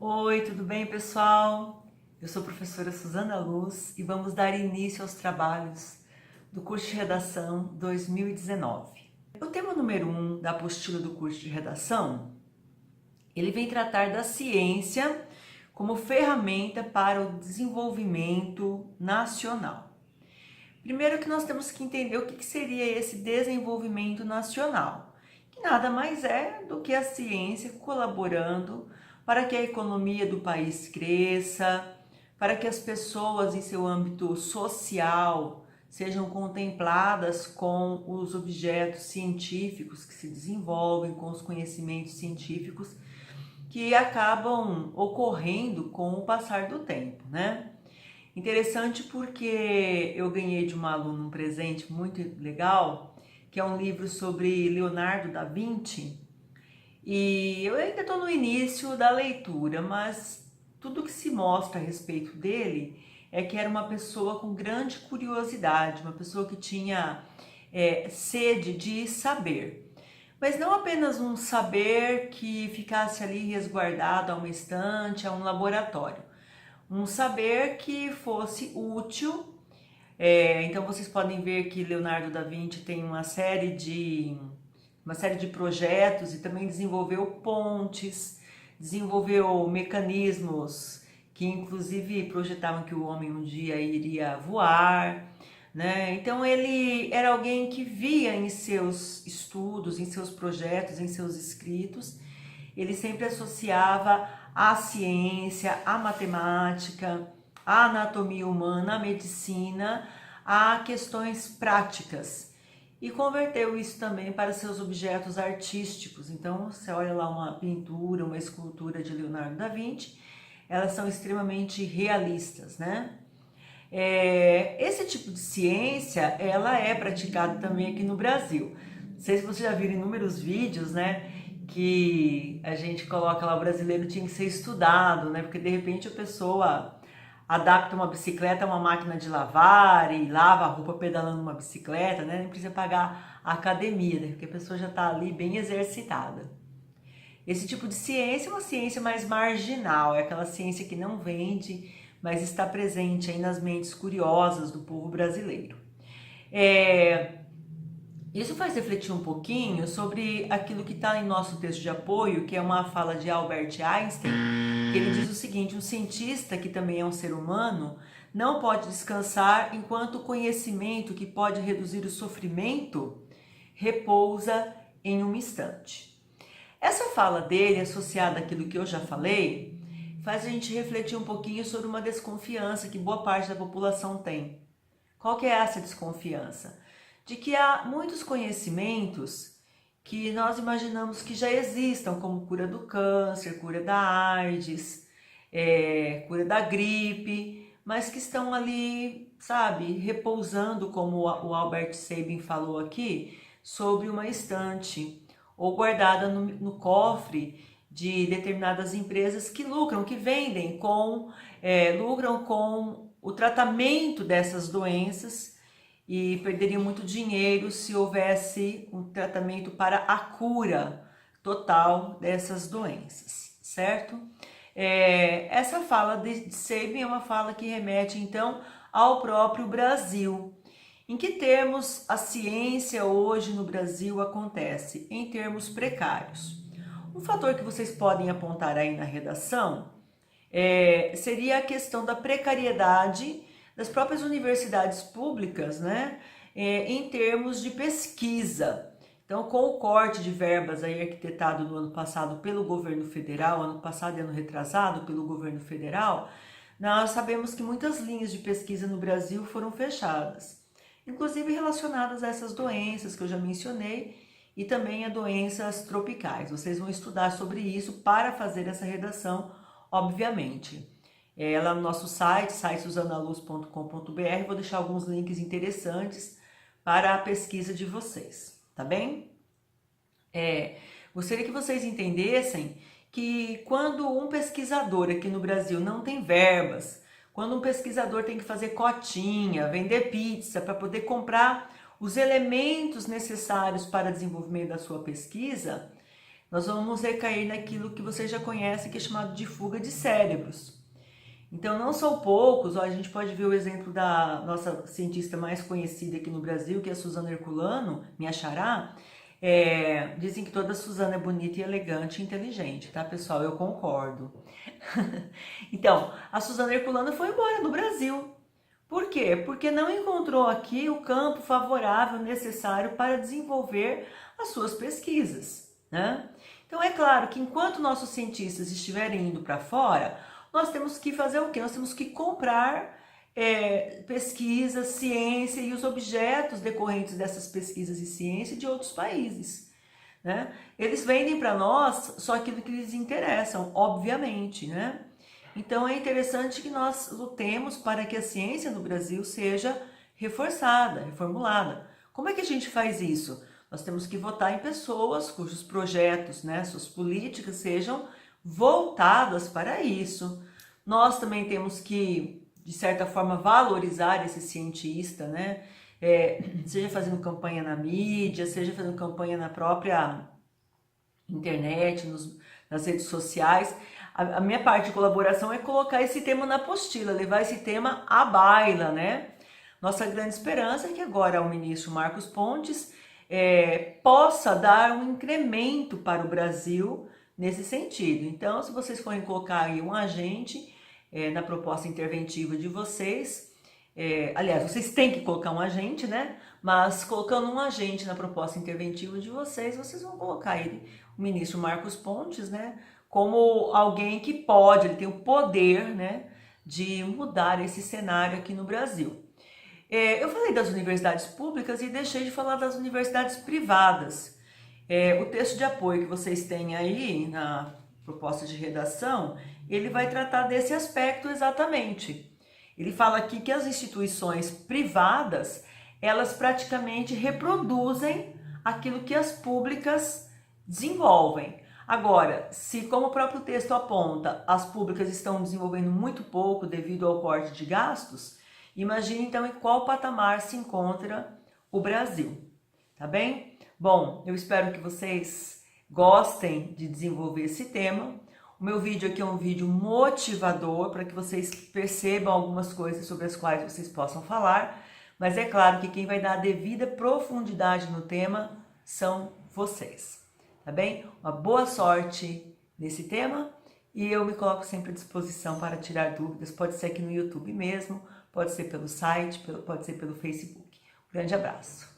Oi, tudo bem, pessoal? Eu sou a professora Suzana Luz e vamos dar início aos trabalhos do curso de redação 2019. O tema número 1 da apostila do curso de redação, ele vem tratar da ciência como ferramenta para o desenvolvimento nacional. Primeiro que nós temos que entender o que seria esse desenvolvimento nacional, que nada mais é do que a ciência colaborando para que a economia do país cresça, para que as pessoas em seu âmbito social sejam contempladas com os objetos científicos que se desenvolvem, com os conhecimentos científicos que acabam ocorrendo com o passar do tempo, né? Interessante porque eu ganhei de uma aluna um presente muito legal, que é um livro sobre Leonardo da Vinci, e eu ainda estou no início da leitura, mas tudo que se mostra a respeito dele é que era uma pessoa com grande curiosidade, uma pessoa que tinha sede de saber. Mas não apenas um saber que ficasse ali resguardado a uma estante, a um laboratório. Um saber que fosse útil. Então vocês podem ver que Leonardo da Vinci tem uma série de projetos e também desenvolveu pontes, desenvolveu mecanismos que inclusive projetavam que o homem um dia iria voar, né? Então ele era alguém que via em seus estudos, em seus projetos, em seus escritos, ele sempre associava a ciência, a matemática, a anatomia humana, a medicina, a questões práticas e converteu isso também para seus objetos artísticos. Então, você olha lá uma pintura, uma escultura de Leonardo da Vinci, elas são extremamente realistas, né? Esse tipo de ciência, ela é praticada também aqui no Brasil. Não sei se vocês já viram inúmeros vídeos, né? Que a gente coloca lá, o brasileiro tinha que ser estudado, né? Porque de repente a pessoa adapta uma bicicleta a uma máquina de lavar e lava a roupa pedalando uma bicicleta, né? Nem precisa pagar a academia, né? Porque a pessoa já está ali bem exercitada. Esse tipo de ciência é uma ciência mais marginal, é aquela ciência que não vende, mas está presente aí nas mentes curiosas do povo brasileiro. Isso faz refletir um pouquinho sobre aquilo que está em nosso texto de apoio, que é uma fala de Albert Einstein, que ele diz o seguinte: um cientista, que também é um ser humano, não pode descansar enquanto o conhecimento que pode reduzir o sofrimento repousa em um instante. Essa fala dele, associada àquilo que eu já falei, faz a gente refletir um pouquinho sobre uma desconfiança que boa parte da população tem. Qual que é essa desconfiança? De que há muitos conhecimentos que nós imaginamos que já existam, como cura do câncer, cura da AIDS, cura da gripe, mas que estão ali, sabe, repousando, como o Albert Sabin falou aqui, sobre uma estante ou guardada no cofre de determinadas empresas que lucram, que vendem lucram com o tratamento dessas doenças e perderiam muito dinheiro se houvesse um tratamento para a cura total dessas doenças, certo? Essa fala de Sabin é uma fala que remete então ao próprio Brasil. Em que termos a ciência hoje no Brasil acontece? Em termos precários. Um fator que vocês podem apontar aí na redação seria a questão da precariedade das próprias universidades públicas, né? Em termos de pesquisa. Então, com o corte de verbas aí arquitetado no ano passado pelo governo federal, ano passado e ano retrasado pelo governo federal, nós sabemos que muitas linhas de pesquisa no Brasil foram fechadas, inclusive relacionadas a essas doenças que eu já mencionei e também a doenças tropicais. Vocês vão estudar sobre isso para fazer essa redação, obviamente. Lá no nosso site susanaluz.com.br, vou deixar alguns links interessantes para a pesquisa de vocês, tá bem? Gostaria que vocês entendessem que quando um pesquisador aqui no Brasil não tem verbas, quando um pesquisador tem que fazer cotinha, vender pizza para poder comprar os elementos necessários para o desenvolvimento da sua pesquisa, nós vamos recair naquilo que você já conhece, que é chamado de fuga de cérebros. Então, não são poucos, ó, a gente pode ver o exemplo da nossa cientista mais conhecida aqui no Brasil, que é a Suzana Herculano, minha xará. Dizem que toda Suzana é bonita e elegante e inteligente, tá, pessoal? Eu concordo. Então, a Suzana Herculano foi embora do Brasil. Por quê? Porque não encontrou aqui o campo favorável necessário para desenvolver as suas pesquisas, né? Então, é claro que enquanto nossos cientistas estiverem indo para fora, nós temos que fazer o quê? Nós temos que comprar pesquisa, ciência e os objetos decorrentes dessas pesquisas e ciência de outros países, né? Eles vendem para nós só aquilo que lhes interessam, obviamente, né? Então é interessante que nós lutemos para que a ciência no Brasil seja reforçada, reformulada. Como é que a gente faz isso? Nós temos que votar em pessoas cujos projetos, né, suas políticas sejam voltadas para isso. Nós também temos que, de certa forma, valorizar esse cientista, né? Seja fazendo campanha na mídia, seja fazendo campanha na própria internet, nas redes sociais. A minha parte de colaboração é colocar esse tema na apostila, levar esse tema à baila, né? Nossa grande esperança é que agora o ministro Marcos Pontes possa dar um incremento para o Brasil nesse sentido. Então, se vocês forem colocar aí um agente na proposta interventiva de vocês, aliás, vocês têm que colocar um agente, né? Mas colocando um agente na proposta interventiva de vocês, vocês vão colocar ele, o ministro Marcos Pontes, né? Como alguém que pode, ele tem o poder, né, de mudar esse cenário aqui no Brasil. Eu falei das universidades públicas e deixei de falar das universidades privadas. O texto de apoio que vocês têm aí na proposta de redação, ele vai tratar desse aspecto exatamente. Ele fala aqui que as instituições privadas, elas praticamente reproduzem aquilo que as públicas desenvolvem. Agora, se como o próprio texto aponta, as públicas estão desenvolvendo muito pouco devido ao corte de gastos, imagine então em qual patamar se encontra o Brasil, tá bem? Bom, eu espero que vocês gostem de desenvolver esse tema. O meu vídeo aqui é um vídeo motivador para que vocês percebam algumas coisas sobre as quais vocês possam falar, mas é claro que quem vai dar a devida profundidade no tema são vocês, tá bem? Uma boa sorte nesse tema e eu me coloco sempre à disposição para tirar dúvidas, pode ser aqui no YouTube mesmo, pode ser pelo site, pode ser pelo Facebook. Um grande abraço!